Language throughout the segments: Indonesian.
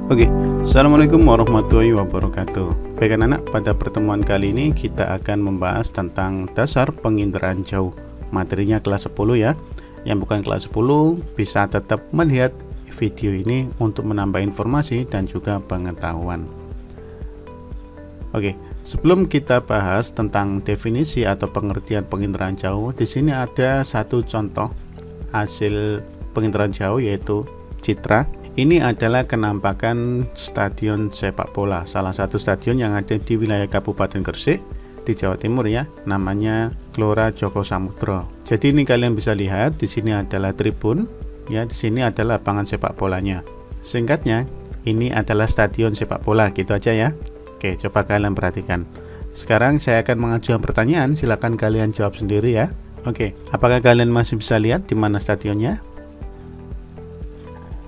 Oke, Assalamualaikum warahmatullahi wabarakatuh. Baik anak-anak, pada pertemuan kali ini kita akan membahas tentang dasar penginderaan jauh. Materinya kelas 10 ya. Yang bukan kelas 10 bisa tetap melihat video ini untuk menambah informasi dan juga pengetahuan. Oke, sebelum kita bahas tentang definisi atau pengertian penginderaan jauh, di sini ada satu contoh hasil penginderaan jauh yaitu citra. Ini adalah kenampakan stadion sepak bola, salah satu stadion yang ada di wilayah Kabupaten Gresik di Jawa Timur ya, namanya Gelora Joko Samudro. Jadi ini kalian bisa lihat di sini adalah tribun ya, di sini adalah lapangan sepak bolanya. Singkatnya, ini adalah stadion sepak bola, gitu aja ya. Oke, coba kalian perhatikan. Sekarang saya akan mengajukan pertanyaan, silakan kalian jawab sendiri ya. Oke, apakah kalian masih bisa lihat di mana stadionnya?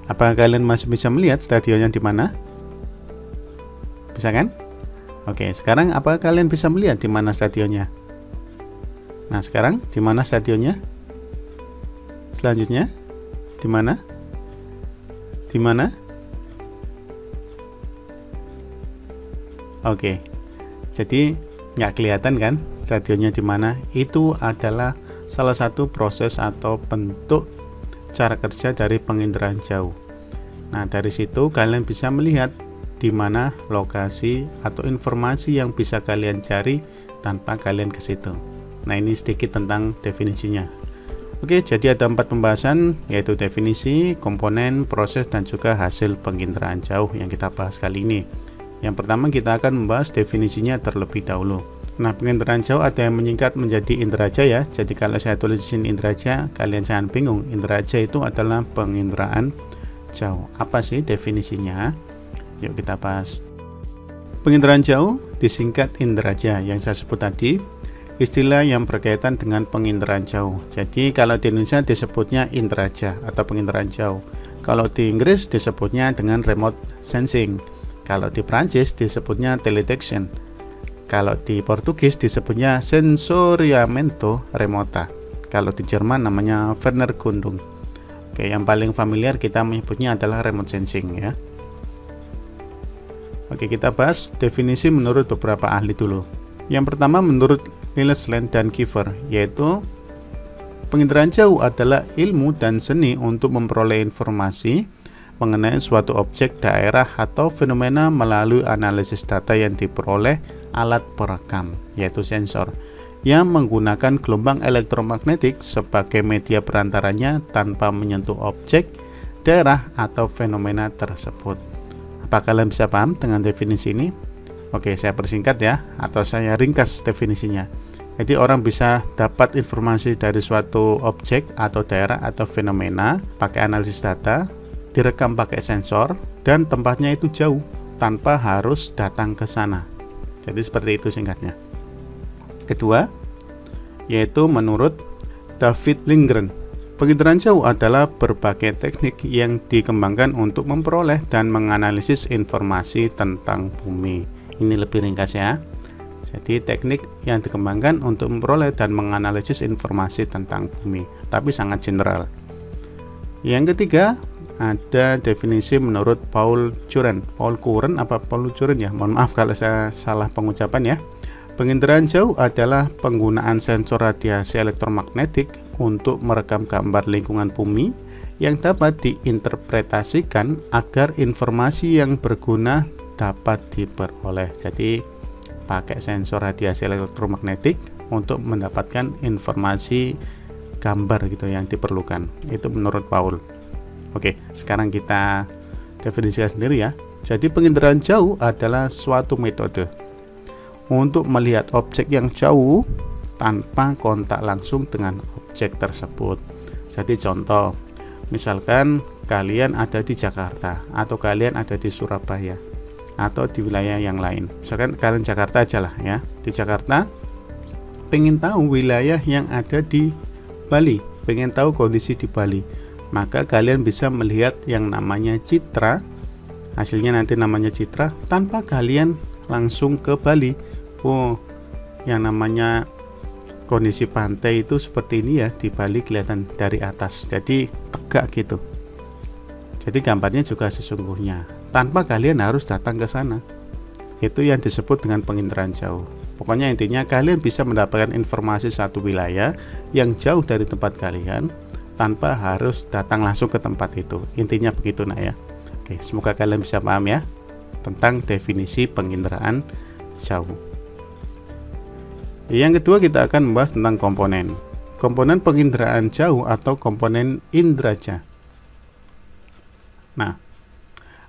Apakah kalian masih bisa melihat stadionnya di mana? Bisa kan? Oke, sekarang apakah kalian bisa melihat di mana stadionnya? Nah, sekarang di mana stadionnya? Selanjutnya, di mana? Di mana? Oke. Jadi nggak kelihatan kan stadionnya di mana? Itu adalah salah satu proses atau bentuk cara kerja dari penginderaan jauh. Nah, dari situ kalian bisa melihat di mana lokasi atau informasi yang bisa kalian cari tanpa kalian ke situ. Nah, ini sedikit tentang definisinya. Oke, jadi ada 4 pembahasan, yaitu definisi, komponen, proses, dan juga hasil penginderaan jauh yang kita bahas kali ini. Yang pertama kita akan membahas definisinya terlebih dahulu. Nah, penginderaan jauh ada yang menyingkat menjadi inderaja ya. Jadi kalau saya tulis di sini inderaja, kalian jangan bingung. Inderaja itu adalah penginderaan jauh. Apa sih definisinya? Yuk kita bahas. Penginderaan jauh disingkat inderaja yang saya sebut tadi, istilah yang berkaitan dengan penginderaan jauh. Jadi kalau di Indonesia disebutnya inderaja atau penginderaan jauh. Kalau di Inggris disebutnya dengan remote sensing. Kalau di Prancis disebutnya teledetection. Kalau di Portugis disebutnya sensoriamento remota. Kalau di Jerman namanya Vernerkundung. Oke, yang paling familiar kita menyebutnya adalah remote sensing ya. Oke, kita bahas definisi menurut beberapa ahli dulu. Yang pertama menurut Niels Land dan Kiefer, yaitu penginderaan jauh adalah ilmu dan seni untuk memperoleh informasi mengenai suatu objek, daerah, atau fenomena melalui analisis data yang diperoleh alat perekam, yaitu sensor, yang menggunakan gelombang elektromagnetik sebagai media perantaranya tanpa menyentuh objek, daerah, atau fenomena tersebut. Apa kalian bisa paham dengan definisi ini? Oke, saya persingkat ya, atau saya ringkas definisinya. Jadi orang bisa dapat informasi dari suatu objek atau daerah atau fenomena pakai analisis data, direkam pakai sensor, dan tempatnya itu jauh tanpa harus datang ke sana. Jadi seperti itu singkatnya. Kedua, yaitu menurut David Lindgren, penginderaan jauh adalah berbagai teknik yang dikembangkan untuk memperoleh dan menganalisis informasi tentang bumi. Ini lebih ringkas ya. Jadi teknik yang dikembangkan untuk memperoleh dan menganalisis informasi tentang bumi, tapi sangat general. Yang ketiga, ada definisi menurut Paul Curren ya, mohon maaf kalau saya salah pengucapan ya. Penginderaan jauh adalah penggunaan sensor radiasi elektromagnetik untuk merekam gambar lingkungan bumi yang dapat diinterpretasikan agar informasi yang berguna dapat diperoleh. Jadi pakai sensor radiasi elektromagnetik untuk mendapatkan informasi gambar gitu yang diperlukan. Itu menurut Paul. Oke, sekarang kita definisikan sendiri ya. Jadi penginderaan jauh adalah suatu metode untuk melihat objek yang jauh tanpa kontak langsung dengan objek tersebut. Jadi contoh, misalkan kalian ada di Jakarta atau kalian ada di Surabaya atau di wilayah yang lain. Misalkan kalian Jakarta aja lah ya. Di Jakarta pengen tahu wilayah yang ada di Bali, pengen tahu kondisi di Bali. Maka kalian bisa melihat yang namanya citra, hasilnya nanti namanya citra, tanpa kalian langsung ke Bali. Oh, yang namanya kondisi pantai itu seperti ini ya, di Bali kelihatan dari atas, jadi tegak gitu. Jadi gambarnya juga sesungguhnya. tanpa kalian harus datang ke sana. Itu yang disebut dengan penginderaan jauh. Pokoknya intinya kalian bisa mendapatkan informasi satu wilayah yang jauh dari tempat kalian tanpa harus datang langsung ke tempat itu. Intinya begitu nak ya. Oke, semoga kalian bisa paham ya tentang definisi penginderaan jauh. Yang kedua kita akan membahas tentang komponen. Komponen penginderaan jauh atau komponen indraja. Nah,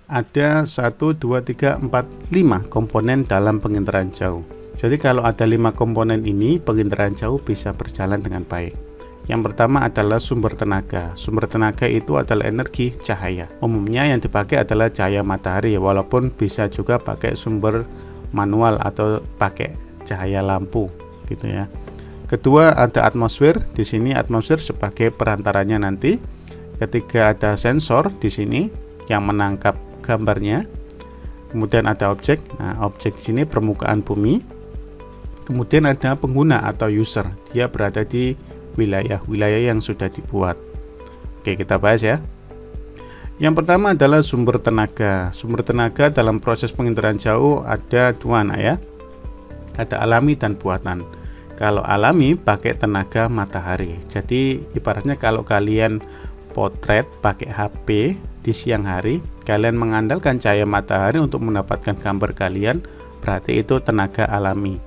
ada 1, 2, 3, 4, 5 komponen dalam penginderaan jauh. Jadi kalau ada 5 komponen ini, penginderaan jauh bisa berjalan dengan baik. Yang pertama adalah sumber tenaga. Sumber tenaga itu adalah energi cahaya. Umumnya yang dipakai adalah cahaya matahari, walaupun bisa juga pakai sumber manual atau pakai cahaya lampu gitu ya. Kedua ada atmosfer. Di sini atmosfer sebagai perantaranya nanti. Ketiga ada sensor di sini yang menangkap gambarnya. Kemudian ada objek. Nah, objek di sini permukaan bumi. Kemudian ada pengguna atau user. Dia berada di wilayah yang sudah dibuat. Oke, kita bahas ya. Yang pertama adalah sumber tenaga. Sumber tenaga dalam proses penginderaan jauh ada dua nah ya. Ada alami dan buatan. Kalau alami pakai tenaga matahari. Jadi ibaratnya kalau kalian potret pakai HP di siang hari, kalian mengandalkan cahaya matahari untuk mendapatkan gambar kalian, berarti itu tenaga alami.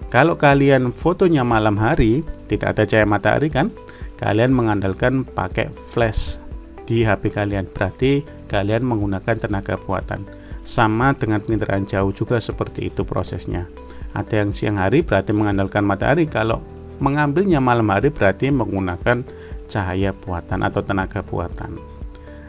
Kalau kalian fotonya malam hari, tidak ada cahaya matahari kan, kalian mengandalkan pakai flash di HP kalian, berarti kalian menggunakan tenaga buatan. Sama dengan penginderaan jauh juga seperti itu prosesnya. Ada yang siang hari berarti mengandalkan matahari, kalau mengambilnya malam hari berarti menggunakan cahaya buatan atau tenaga buatan.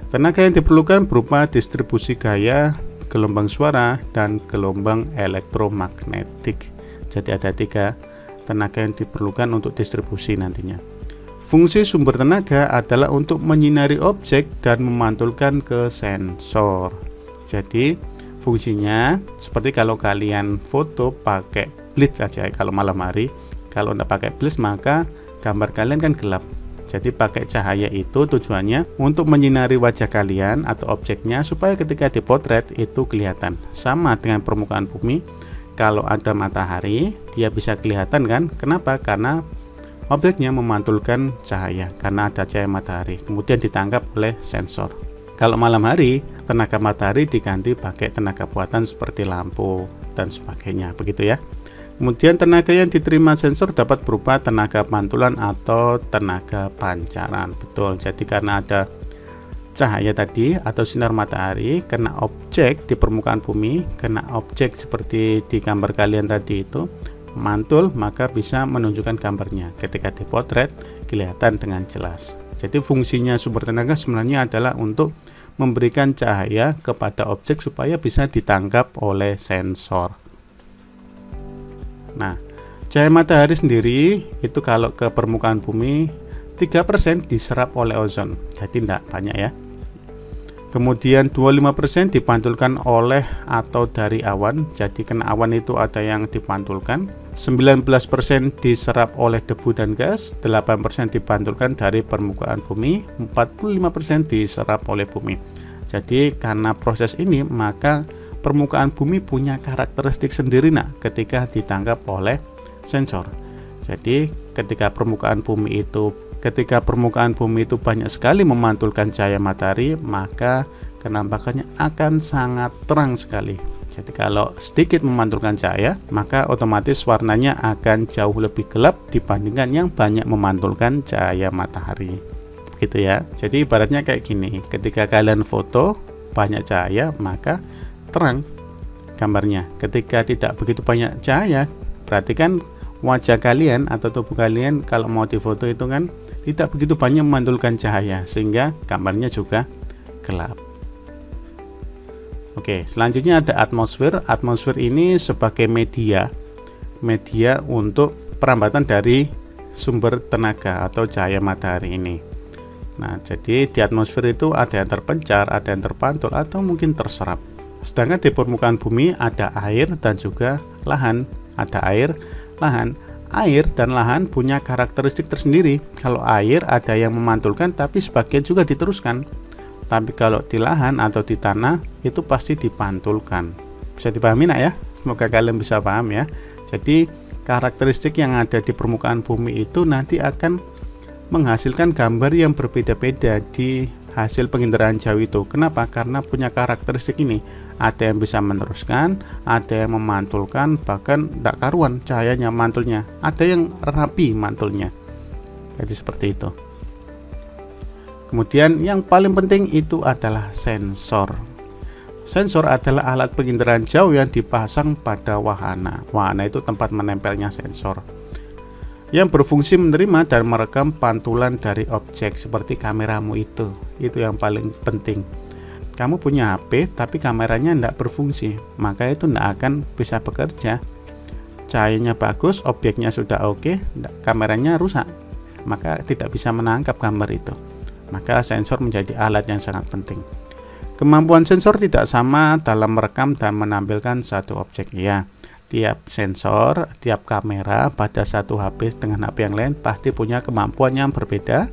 Tenaga yang diperlukan berupa distribusi gaya, gelombang suara, dan gelombang elektromagnetik. Jadi ada 3 tenaga yang diperlukan untuk distribusi nantinya. Fungsi sumber tenaga adalah untuk menyinari objek dan memantulkan ke sensor. Jadi fungsinya seperti kalau kalian foto pakai blitz saja kalau malam hari. Kalau tidak pakai blitz maka gambar kalian kan gelap. Jadi pakai cahaya itu tujuannya untuk menyinari wajah kalian atau objeknya supaya ketika dipotret itu kelihatan. Sama dengan permukaan bumi, kalau ada matahari dia bisa kelihatan kan? Kenapa? Karena objeknya memantulkan cahaya karena ada cahaya matahari, kemudian ditangkap oleh sensor. Kalau malam hari, tenaga matahari diganti pakai tenaga buatan seperti lampu dan sebagainya, begitu ya. Kemudian tenaga yang diterima sensor dapat berupa tenaga pantulan atau tenaga pancaran. Betul, jadi karena ada cahaya tadi atau sinar matahari kena objek di permukaan bumi, kena objek seperti di gambar kalian tadi itu, mantul, maka bisa menunjukkan gambarnya. Ketika dipotret, kelihatan dengan jelas. Jadi fungsinya sumber tenaga sebenarnya adalah untuk memberikan cahaya kepada objek supaya bisa ditangkap oleh sensor. Nah, cahaya matahari sendiri itu kalau ke permukaan bumi 3% diserap oleh ozon, jadi tidak banyak ya. Kemudian 25% dipantulkan oleh atau dari awan, jadi kena awan itu ada yang dipantulkan. 19% diserap oleh debu dan gas, 8% dipantulkan dari permukaan bumi, 45% diserap oleh bumi. Jadi karena proses ini maka permukaan bumi punya karakteristik sendiri ketika ditangkap oleh sensor. Jadi ketika permukaan bumi itu banyak sekali memantulkan cahaya matahari, maka penampakannya akan sangat terang sekali. Jadi kalau sedikit memantulkan cahaya, maka otomatis warnanya akan jauh lebih gelap dibandingkan yang banyak memantulkan cahaya matahari. Begitu ya. Jadi ibaratnya kayak gini, ketika kalian foto banyak cahaya, maka terang gambarnya. Ketika tidak begitu banyak cahaya, berarti kan wajah kalian atau tubuh kalian kalau mau difoto itu kan tidak begitu banyak memantulkan cahaya, sehingga gambarnya juga gelap. Oke, selanjutnya ada atmosfer. Atmosfer ini sebagai media untuk perambatan dari sumber tenaga atau cahaya matahari ini. Nah, jadi di atmosfer itu ada yang terpencar, ada yang terpantul, atau mungkin terserap. Sedangkan di permukaan bumi ada air dan juga lahan. Ada air, lahan. Air dan lahan punya karakteristik tersendiri. Kalau air ada yang memantulkan tapi sebagian juga diteruskan. Tapi kalau di lahan atau di tanah itu pasti dipantulkan. Bisa dipahami nak ya? Semoga kalian bisa paham ya. Jadi karakteristik yang ada di permukaan bumi itu nanti akan menghasilkan gambar yang berbeda-beda di hasil penginderaan jauh itu. Kenapa? Karena punya karakteristik ini. Ada yang bisa meneruskan, ada yang memantulkan, bahkan tidak karuan cahayanya mantulnya. Ada yang rapi mantulnya. Jadi seperti itu. Kemudian yang paling penting itu adalah sensor. Sensor adalah alat penginderaan jauh yang dipasang pada wahana. Wahana itu tempat menempelnya sensor, yang berfungsi menerima dan merekam pantulan dari objek seperti kameramu itu yang paling penting. Kamu punya HP tapi kameranya tidak berfungsi, maka itu tidak akan bisa bekerja. Cahayanya bagus, objeknya sudah oke, kameranya rusak, maka tidak bisa menangkap gambar itu. Maka sensor menjadi alat yang sangat penting. Kemampuan sensor tidak sama dalam merekam dan menampilkan satu objek ya. Tiap sensor, tiap kamera pada satu HP dengan HP yang lain pasti punya kemampuan yang berbeda.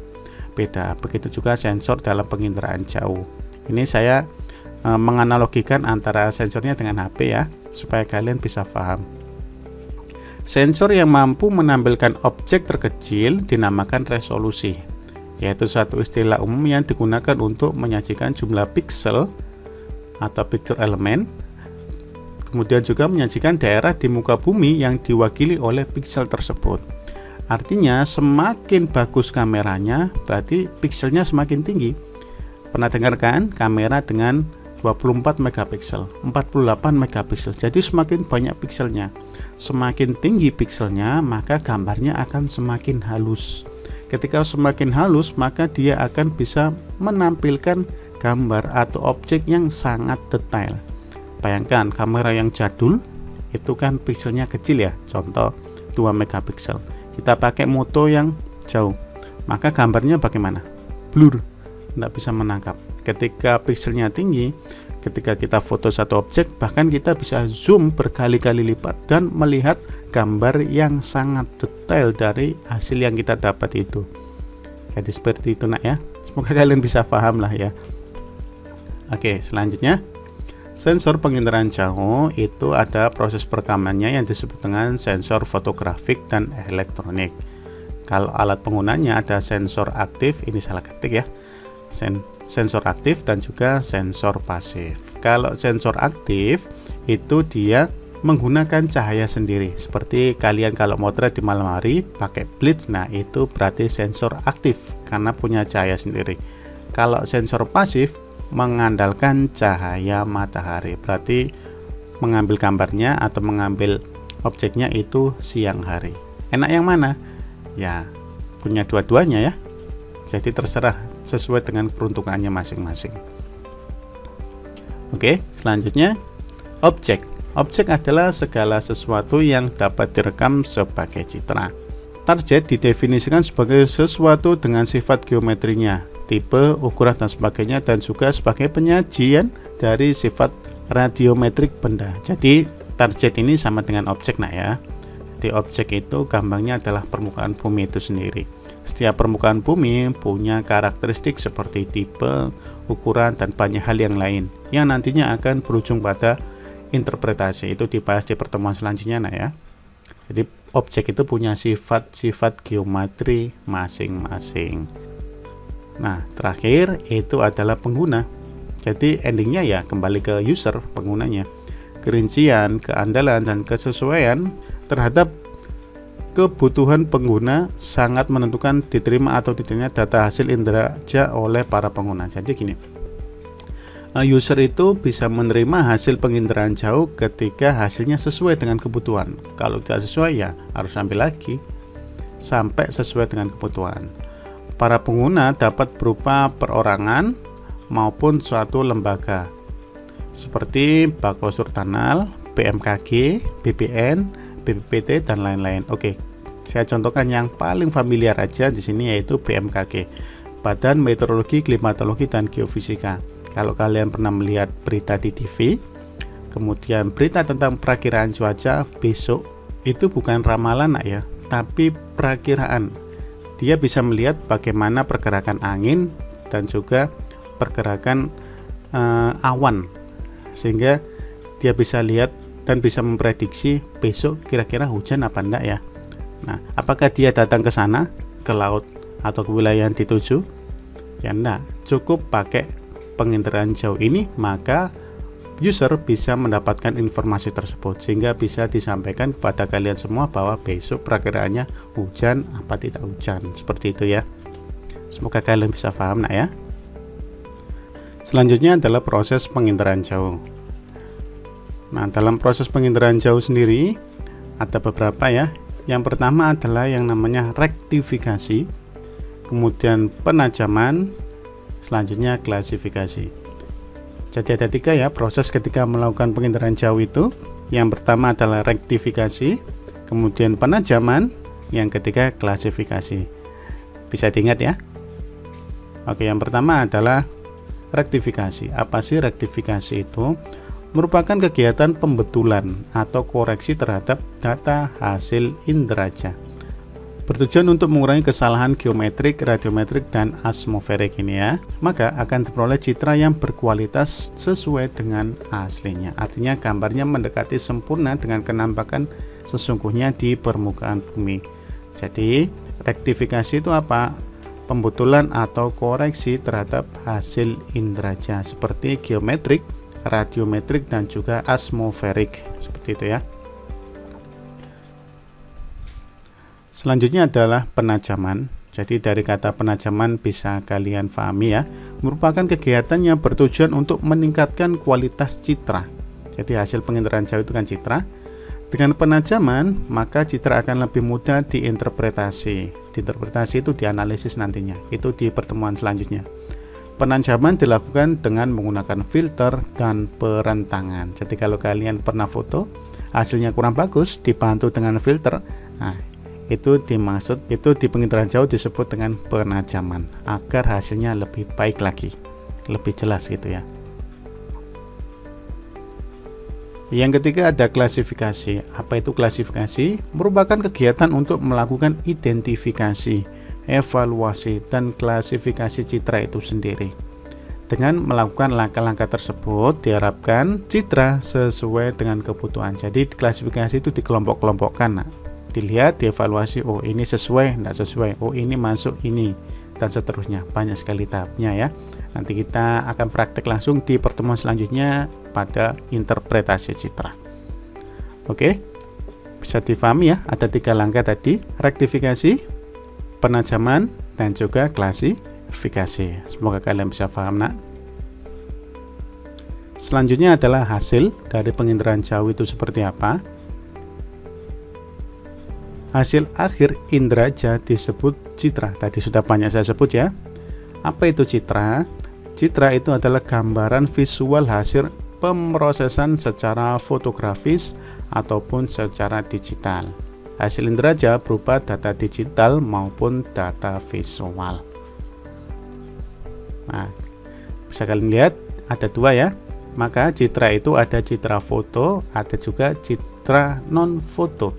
Begitu juga sensor dalam penginderaan jauh. Ini saya menganalogikan antara sensornya dengan HP ya, supaya kalian bisa paham. Sensor yang mampu menampilkan objek terkecil dinamakan resolusi, yaitu suatu istilah umum yang digunakan untuk menyajikan jumlah piksel atau picture element. Kemudian juga menyajikan daerah di muka bumi yang diwakili oleh piksel tersebut. Artinya semakin bagus kameranya berarti pikselnya semakin tinggi. Pernah dengar kan kamera dengan 24 megapiksel, 48 megapiksel. Jadi semakin banyak pikselnya, semakin tinggi pikselnya, maka gambarnya akan semakin halus. Ketika semakin halus, maka dia akan bisa menampilkan gambar atau objek yang sangat detail. Bayangkan kamera yang jadul itu kan pikselnya kecil ya, contoh 2 megapiksel. Kita pakai moto yang jauh, maka gambarnya bagaimana? Blur, tidak bisa menangkap. Ketika pikselnya tinggi, ketika kita foto satu objek, bahkan kita bisa zoom berkali-kali lipat dan melihat gambar yang sangat detail dari hasil yang kita dapat itu. Jadi seperti itu nak ya. Semoga kalian bisa paham lah ya. Oke, selanjutnya sensor penginderaan jauh itu ada proses perekamannya yang disebut dengan sensor fotografik dan elektronik. Kalau alat penggunanya ada sensor aktif, ini salah ketik ya, sensor aktif dan juga sensor pasif. Kalau sensor aktif itu dia menggunakan cahaya sendiri, seperti kalian kalau motret di malam hari pakai blitz, nah itu berarti sensor aktif karena punya cahaya sendiri. Kalau sensor pasif mengandalkan cahaya matahari, berarti mengambil gambarnya atau mengambil objeknya itu siang hari. Enak yang mana? Ya punya dua-duanya ya, jadi terserah sesuai dengan peruntukannya masing-masing. Oke, selanjutnya objek. Objek adalah segala sesuatu yang dapat direkam sebagai citra. Target didefinisikan sebagai sesuatu dengan sifat geometrinya, tipe, ukuran dan sebagainya, dan juga sebagai penyajian dari sifat radiometrik benda. Jadi target ini sama dengan objek nak ya. Di objek itu gampangnya adalah permukaan bumi itu sendiri. Setiap permukaan bumi punya karakteristik seperti tipe, ukuran, dan banyak hal yang lain yang nantinya akan berujung pada interpretasi. Itu dibahas di pertemuan selanjutnya nak ya. Jadi objek itu punya sifat-sifat geometri masing-masing. Nah, terakhir itu adalah pengguna. Jadi endingnya ya kembali ke user, penggunanya. Kerincian, keandalan, dan kesesuaian terhadap kebutuhan pengguna sangat menentukan diterima atau tidaknya data hasil indera oleh para pengguna. Jadi gini, user itu bisa menerima hasil penginderaan jauh ketika hasilnya sesuai dengan kebutuhan. Kalau tidak sesuai ya harus ambil lagi sampai sesuai dengan kebutuhan. Para pengguna dapat berupa perorangan maupun suatu lembaga seperti Bako Surtanal, BMKG, BPN, BPPT, dan lain-lain. Oke, saya contohkan yang paling familiar aja di sini yaitu BMKG, Badan Meteorologi, Klimatologi, dan Geofisika. Kalau kalian pernah melihat berita di TV, kemudian berita tentang perakiraan cuaca besok, itu bukan ramalan ya, tapi perakiraan. Dia bisa melihat bagaimana pergerakan angin dan juga pergerakan awan, sehingga dia bisa lihat dan bisa memprediksi besok kira-kira hujan apa enggak ya. Nah, apakah dia datang ke sana, ke laut atau ke wilayah yang dituju? Ya enggak, cukup pakai penginderaan jauh ini, maka user bisa mendapatkan informasi tersebut, sehingga bisa disampaikan kepada kalian semua bahwa besok perakiraannya hujan apa tidak hujan, seperti itu ya. Semoga kalian bisa paham nak ya. Selanjutnya adalah proses penginderaan jauh. Nah, dalam proses penginderaan jauh sendiri ada beberapa ya. Yang pertama adalah yang namanya rektifikasi, kemudian penajaman, selanjutnya klasifikasi. Jadi ada 3 ya proses ketika melakukan penginderaan jauh itu. Yang pertama adalah rektifikasi, kemudian penajaman, yang ketiga klasifikasi. Bisa diingat ya. Oke, yang pertama adalah rektifikasi. Apa sih rektifikasi itu? Merupakan kegiatan pembetulan atau koreksi terhadap data hasil inderaja, bertujuan untuk mengurangi kesalahan geometrik, radiometrik, dan atmosferik ini ya. Maka akan diperoleh citra yang berkualitas sesuai dengan aslinya. Artinya gambarnya mendekati sempurna dengan kenampakan sesungguhnya di permukaan bumi. Jadi rektifikasi itu apa? Pembetulan atau koreksi terhadap hasil inderaja seperti geometrik, radiometrik, dan juga atmosferik, seperti itu ya. Selanjutnya adalah penajaman. Jadi dari kata penajaman bisa kalian pahami ya, merupakan kegiatan yang bertujuan untuk meningkatkan kualitas citra. Jadi hasil penginderaan jauh itu kan citra. Dengan penajaman, maka citra akan lebih mudah diinterpretasi. Diinterpretasi itu dianalisis nantinya. Itu di pertemuan selanjutnya. Penajaman dilakukan dengan menggunakan filter dan perentangan. Jadi kalau kalian pernah foto, hasilnya kurang bagus, dibantu dengan filter. Nah, itu dimaksud, itu di penginderaan jauh disebut dengan penajaman, agar hasilnya lebih baik lagi, lebih jelas gitu ya. Yang ketiga ada klasifikasi. Apa itu klasifikasi? Merupakan kegiatan untuk melakukan identifikasi, evaluasi, dan klasifikasi citra itu sendiri. Dengan melakukan langkah-langkah tersebut diharapkan citra sesuai dengan kebutuhan. Jadi klasifikasi itu dikelompok-kelompokkan. Nah, dilihat, dievaluasi, oh ini sesuai, tidak sesuai, oh ini masuk ini, dan seterusnya. Banyak sekali tahapnya ya. Nanti kita akan praktek langsung di pertemuan selanjutnya pada interpretasi citra. Oke, bisa difahami ya, ada 3 langkah tadi: rektifikasi, penajaman, dan juga klasifikasi. Semoga kalian bisa paham nak. Selanjutnya adalah hasil dari penginderaan jauh itu seperti apa. Hasil akhir inderaja disebut citra. Tadi sudah banyak saya sebut ya. Apa itu citra? Citra itu adalah gambaran visual hasil pemrosesan secara fotografis ataupun secara digital. Hasil inderaja berupa data digital maupun data visual. Nah, bisa kalian lihat ada 2 ya. Maka citra itu ada citra foto, ada juga citra non foto.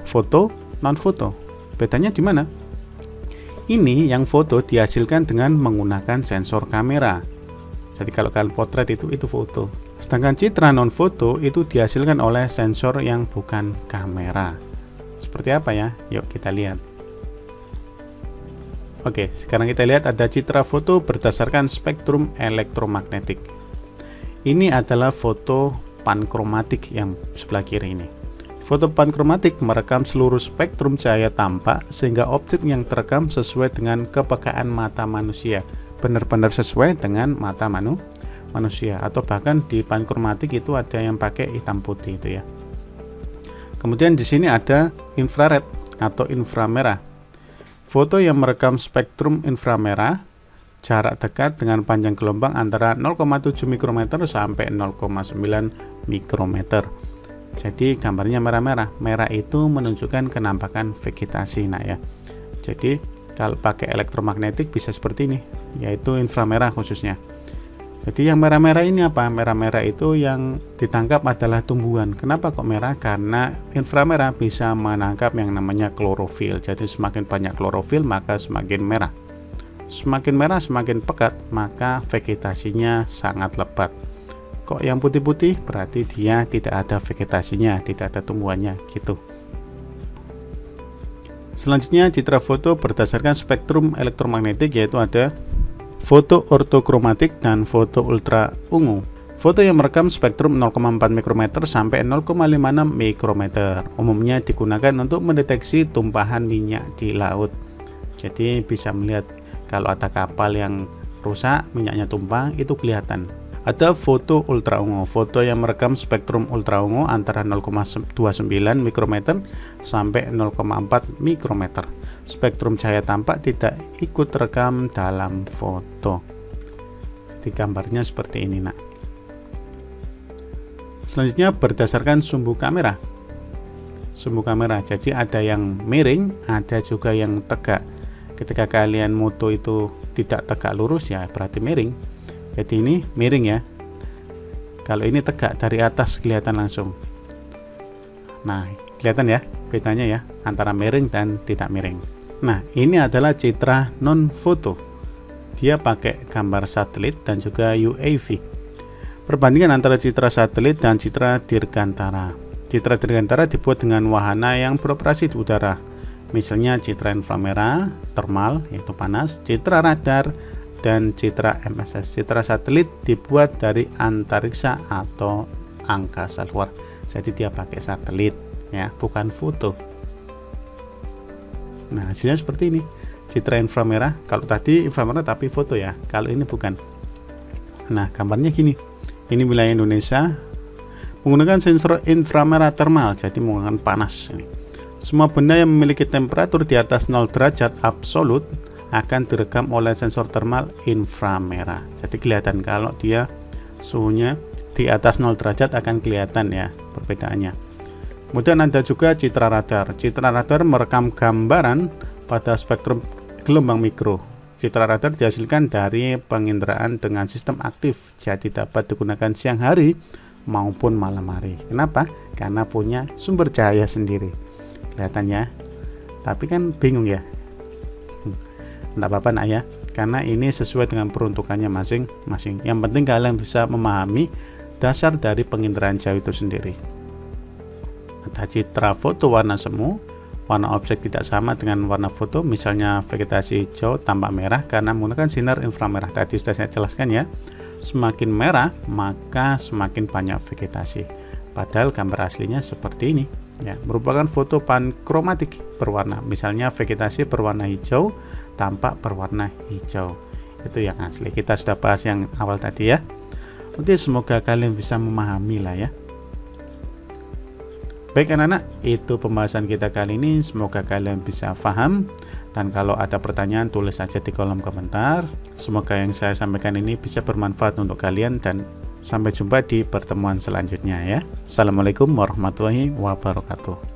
Foto, non foto. Bedanya di mana? Ini yang foto dihasilkan dengan menggunakan sensor kamera. Jadi kalau kalian potret itu foto. Sedangkan citra non foto itu dihasilkan oleh sensor yang bukan kamera. Seperti apa ya? Yuk kita lihat. Oke, sekarang kita lihat ada citra foto berdasarkan spektrum elektromagnetik. Ini adalah foto pankromatik yang sebelah kiri ini. Foto pankromatik merekam seluruh spektrum cahaya tampak sehingga objek yang terekam sesuai dengan kepekaan mata manusia, benar-benar sesuai dengan mata manusia, atau bahkan di pankromatik itu ada yang pakai hitam putih itu ya. Kemudian di sini ada infrared atau inframerah. Foto yang merekam spektrum inframerah, jarak dekat dengan panjang gelombang antara 0,7 mikrometer sampai 0,9 mikrometer. Jadi gambarnya merah-merah. Merah itu menunjukkan kenampakan vegetasi nak ya. Jadi kalau pakai elektromagnetik bisa seperti ini, yaitu inframerah khususnya. Jadi yang merah-merah ini apa? Merah-merah itu yang ditangkap adalah tumbuhan. Kenapa kok merah? Karena inframerah bisa menangkap yang namanya klorofil. Jadi semakin banyak klorofil maka semakin merah. Semakin merah semakin pekat, maka vegetasinya sangat lebat. Kok yang putih-putih berarti dia tidak ada vegetasinya, tidak ada tumbuhannya gitu. Selanjutnya citra foto berdasarkan spektrum elektromagnetik, yaitu ada foto ortokromatik dan foto ultra ungu. Foto yang merekam spektrum 0,4 mikrometer sampai 0,56 mikrometer umumnya digunakan untuk mendeteksi tumpahan minyak di laut. Jadi bisa melihat kalau ada kapal yang rusak, minyaknya tumpah, itu kelihatan. Ada foto ultra ungu, foto yang merekam spektrum ultra ungu antara 0,29 mikrometer sampai 0,4 mikrometer. Spektrum cahaya tampak tidak ikut rekam dalam foto. Jadi gambarnya seperti ini, nak. Selanjutnya berdasarkan sumbu kamera. Sumbu kamera, jadi ada yang miring, ada juga yang tegak. Ketika kalian moto itu tidak tegak lurus, ya berarti miring. Jadi ini miring ya. Kalau ini tegak, dari atas kelihatan langsung. Nah, kelihatan ya bedanya ya antara miring dan tidak miring. Nah, ini adalah citra non foto. Dia pakai gambar satelit dan juga UAV. Perbandingan antara citra satelit dan citra dirgantara. Citra dirgantara dibuat dengan wahana yang beroperasi di udara. Misalnya citra inframerah, termal yaitu panas, citra radar, dan citra MSS. Citra satelit dibuat dari antariksa atau angkasa luar. Jadi dia pakai satelit ya, bukan foto. Nah, hasilnya seperti ini. Citra inframerah, kalau tadi inframerah tapi foto ya, kalau ini bukan. Nah, gambarnya gini. Ini wilayah Indonesia menggunakan sensor inframerah termal, jadi menggunakan panas. Semua benda yang memiliki temperatur di atas 0 derajat absolut akan direkam oleh sensor termal inframerah. Jadi kelihatan kalau dia suhunya di atas 0 derajat akan kelihatan ya perbedaannya. Kemudian ada juga citra radar. Citra radar merekam gambaran pada spektrum gelombang mikro. Citra radar dihasilkan dari penginderaan dengan sistem aktif, jadi dapat digunakan siang hari maupun malam hari. Kenapa? Karena punya sumber cahaya sendiri. Kelihatan ya? Tapi kan bingung ya? Enggak apa-apa nak ya, karena ini sesuai dengan peruntukannya masing-masing. Yang penting kalian bisa memahami dasar dari penginderaan jauh itu sendiri. Ada citra foto warna semu. Warna objek tidak sama dengan warna foto, misalnya vegetasi hijau tampak merah karena menggunakan sinar inframerah. Tadi sudah saya jelaskan ya, semakin merah maka semakin banyak vegetasi. Padahal gambar aslinya seperti ini ya, merupakan foto pankromatik berwarna. Misalnya vegetasi berwarna hijau tampak berwarna hijau. Itu yang asli. Kita sudah bahas yang awal tadi ya. Oke, semoga kalian bisa memahami lah ya. Baik anak-anak, itu pembahasan kita kali ini. Semoga kalian bisa paham. Dan kalau ada pertanyaan, tulis saja di kolom komentar. Semoga yang saya sampaikan ini bisa bermanfaat untuk kalian. Dan sampai jumpa di pertemuan selanjutnya ya. Assalamualaikum warahmatullahi wabarakatuh.